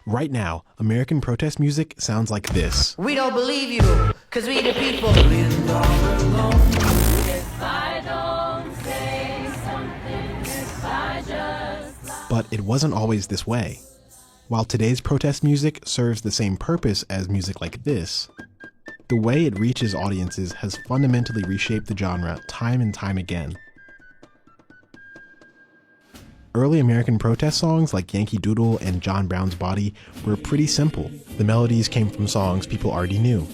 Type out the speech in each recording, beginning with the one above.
Right now, American protest music sounds like this. We don't believe you, cause we the people. But it wasn't always this way. While today's protest music serves the same purpose as music like this, the way it reaches audiences has fundamentally reshaped the genre time and time again. Early American protest songs like Yankee Doodle and John Brown's Body were pretty simple. The melodies came from songs people already knew.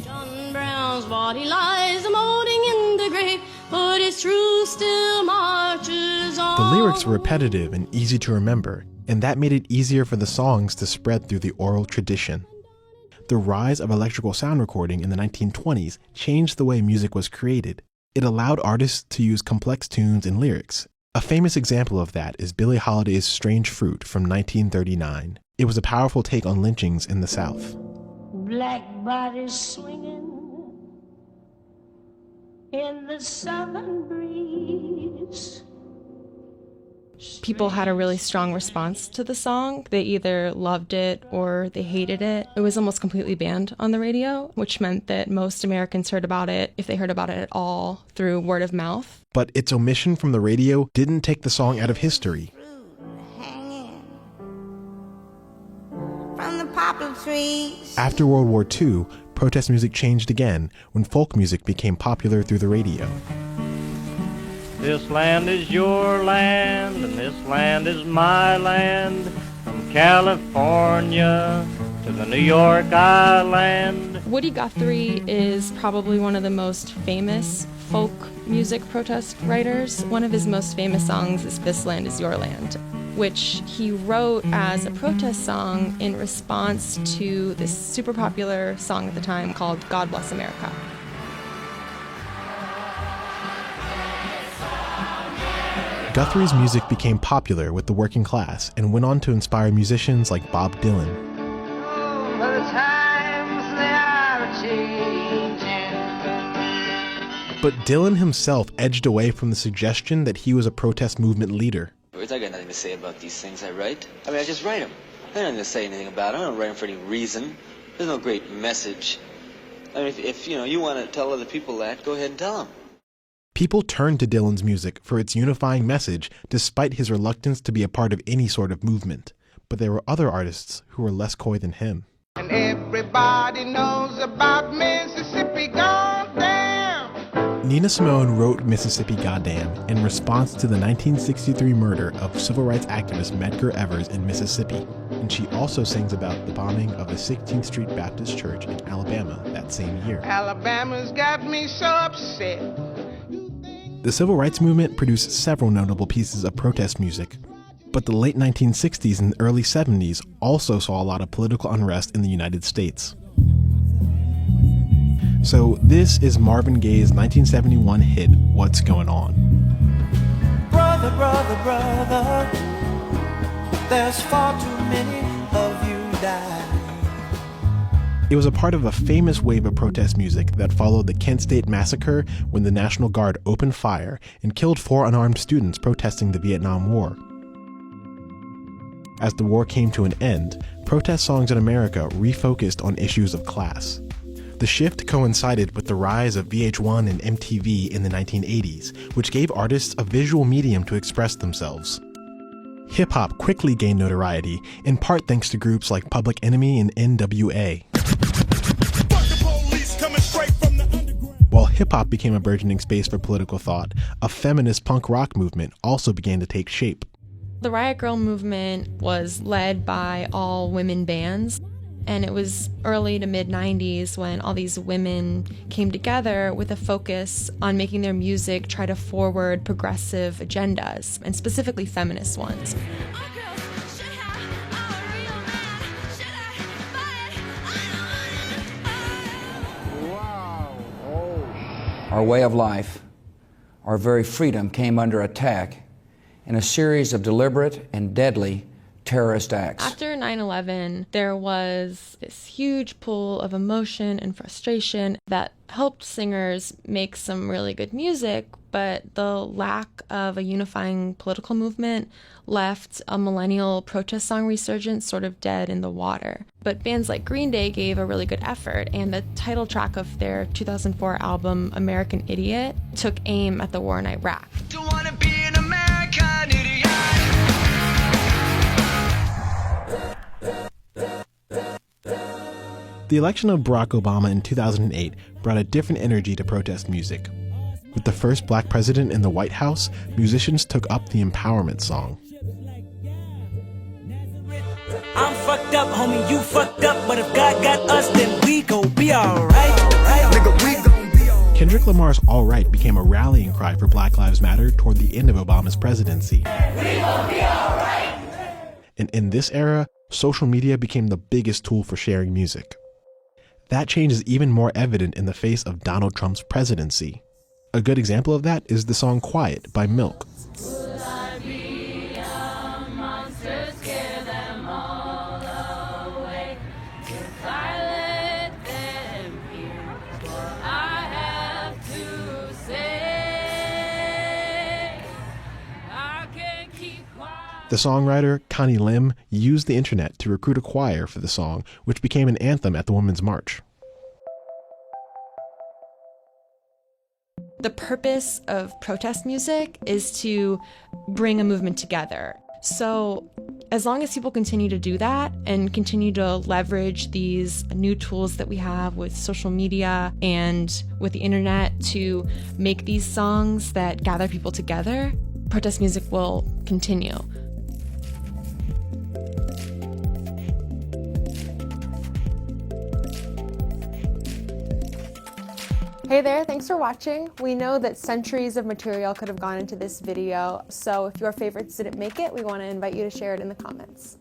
John Brown's body lies moaning in the grave, but his truth still marches on. The lyrics were repetitive and easy to remember, and that made it easier for the songs to spread through the oral tradition. The rise of electrical sound recording in the 1920s changed the way music was created. It allowed artists to use complex tunes and lyrics. A famous example of that is Billie Holiday's Strange Fruit from 1939. It was a powerful take on lynchings in the South. Black bodies swinging in the southern breeze. People had a really strong response to the song. They either loved it or they hated it. It was almost completely banned on the radio, which meant that most Americans heard about it, if they heard about it at all, through word of mouth. But its omission from the radio didn't take the song out of history. From the poplar trees. After World War II, protest music changed again when folk music became popular through the radio. This land is your land, and this land is my land, from California to the New York Island. Woody Guthrie is probably one of the most famous folk music protest writers. One of his most famous songs is This Land Is Your Land, which he wrote as a protest song in response to this super popular song at the time called God Bless America. Guthrie's music became popular with the working class and went on to inspire musicians like Bob Dylan. The times they are changing. But Dylan himself edged away from the suggestion that he was a protest movement leader. I got nothing to say about these things I write. I mean, I just write them. I don't need to say anything about them. I don't write them for any reason. There's no great message. I mean, if you want to tell other people that, go ahead and tell them. People turned to Dylan's music for its unifying message despite his reluctance to be a part of any sort of movement. But there were other artists who were less coy than him. And everybody knows about Mississippi Goddamn. Nina Simone wrote Mississippi Goddamn in response to the 1963 murder of civil rights activist Medgar Evers in Mississippi, and she also sings about the bombing of the 16th Street Baptist Church in Alabama that same year. Alabama's got me so upset. The civil rights movement produced several notable pieces of protest music, but the late 1960s and early 70s also saw a lot of political unrest in the United States. So this is Marvin Gaye's 1971 hit, What's Going On? Brother, brother, brother, there's far too many of you die. It was a part of a famous wave of protest music that followed the Kent State Massacre when the National Guard opened fire and killed 4 unarmed students protesting the Vietnam War. As the war came to an end, protest songs in America refocused on issues of class. The shift coincided with the rise of VH1 and MTV in the 1980s, which gave artists a visual medium to express themselves. Hip-hop quickly gained notoriety, in part thanks to groups like Public Enemy and NWA. While hip-hop became a burgeoning space for political thought, a feminist punk rock movement also began to take shape. The Riot Grrrl movement was led by all women bands, and it was early to mid-90s when all these women came together with a focus on making their music try to forward progressive agendas, and specifically feminist ones. Our way of life, our very freedom came under attack in a series of deliberate and deadly terrorist acts. After 9/11, there was this huge pool of emotion and frustration that helped singers make some really good music, but the lack of a unifying political movement left a millennial protest song resurgence sort of dead in the water. But bands like Green Day gave a really good effort, and the title track of their 2004 album, American Idiot, took aim at the war in Iraq. Don't wanna be an American idiot. The election of Barack Obama in 2008 brought a different energy to protest music. With the first black president in the White House, musicians took up the empowerment song. I'm fucked up, homie, you fucked up, but if God got us, then we gon' be alright. Kendrick Lamar's All Right became a rallying cry for Black Lives Matter toward the end of Obama's presidency. We gon' be alright. And in this era, social media became the biggest tool for sharing music. That change is even more evident in the face of Donald Trump's presidency. A good example of that is the song Quiet by Milk. The songwriter, Connie Lim, used the internet to recruit a choir for the song, which became an anthem at the Women's March. The purpose of protest music is to bring a movement together. So as long as people continue to do that and continue to leverage these new tools that we have with social media and with the internet to make these songs that gather people together, protest music will continue. Hey there, thanks for watching. We know that centuries of material could have gone into this video, so if your favorites didn't make it, we want to invite you to share it in the comments.